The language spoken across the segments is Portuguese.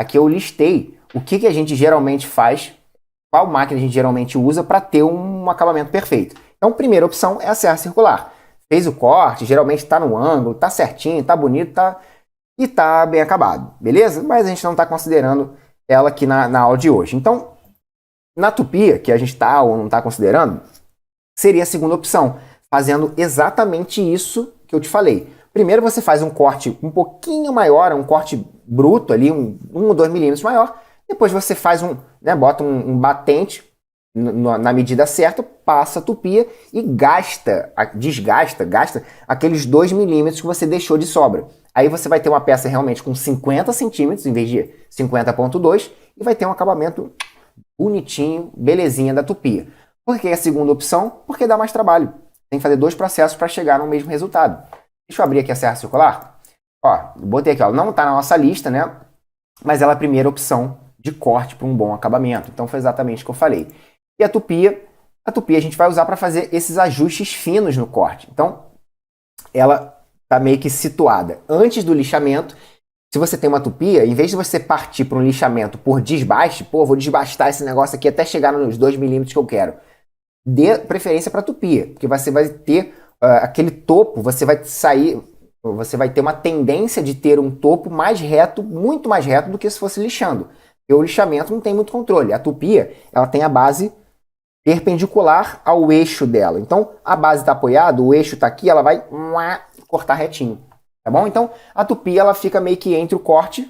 aqui eu listei o que a gente geralmente faz, qual máquina a gente geralmente usa para ter um acabamento perfeito. Então, a primeira opção é a serra circular. Fez o corte, geralmente está no ângulo, está certinho, está bonito, e está bem acabado, beleza? Mas a gente não está considerando ela aqui na aula de hoje. Então, na tupia, que a gente está ou não está considerando, seria a segunda opção, fazendo exatamente isso que eu te falei. Primeiro você faz um corte um pouquinho maior, um corte bruto ali, 1 ou 2 milímetros maior. Depois você faz bota um batente na medida certa, passa a tupia e gasta aqueles 2 milímetros que você deixou de sobra. Aí você vai ter uma peça realmente com 50 centímetros em vez de 50,2 e vai ter um acabamento bonitinho, belezinha da tupia. Por que a segunda opção? Porque dá mais trabalho. Tem que fazer 2 processos para chegar no mesmo resultado. Deixa eu abrir aqui a serra circular. Ó, botei aqui, ó, não está na nossa lista, né? Mas ela é a primeira opção de corte para um bom acabamento. Então foi exatamente o que eu falei. E a tupia a gente vai usar para fazer esses ajustes finos no corte. Então, ela está meio que situada antes do lixamento. Se você tem uma tupia, em vez de você partir para um lixamento por desbaste, vou desbastar esse negócio aqui até chegar nos 2 milímetros que eu quero. Dê preferência para a tupia, porque você vai ter aquele topo, você vai ter uma tendência de ter um topo mais reto, muito mais reto do que se fosse lixando. Porque o lixamento não tem muito controle. A tupia, ela tem a base perpendicular ao eixo dela. Então, a base está apoiada, o eixo está aqui, ela vai cortar retinho. Tá bom? Então, a tupia ela fica meio que entre o corte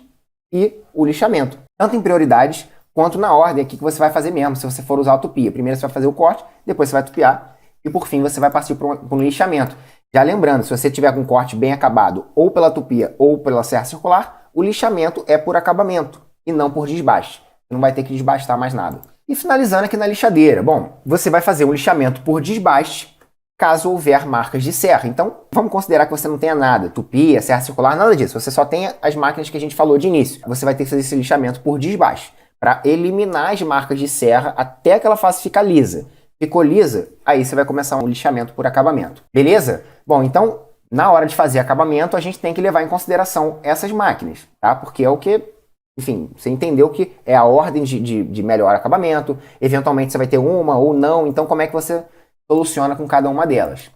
e o lixamento. Tanto em prioridades quanto na ordem aqui que você vai fazer mesmo, se você for usar a tupia. Primeiro você vai fazer o corte, depois você vai tupiar e por fim você vai partir para um lixamento. Já lembrando, se você tiver com um corte bem acabado ou pela tupia ou pela serra circular, o lixamento é por acabamento e não por desbaste. Você não vai ter que desbastar mais nada. E finalizando aqui na lixadeira. Bom, você vai fazer um lixamento por desbaste caso houver marcas de serra. Então, vamos considerar que você não tenha nada, tupia, serra circular, nada disso. Você só tem as máquinas que a gente falou de início. Você vai ter que fazer esse lixamento por desbaste para eliminar as marcas de serra até que ela faça ficar lisa. Ficou lisa, aí você vai começar um lixamento por acabamento. Beleza? Bom, então, na hora de fazer acabamento, a gente tem que levar em consideração essas máquinas, tá? Porque é o que, enfim, você entendeu que é a ordem de melhor acabamento. Eventualmente você vai ter uma ou não, então como é que você soluciona com cada uma delas?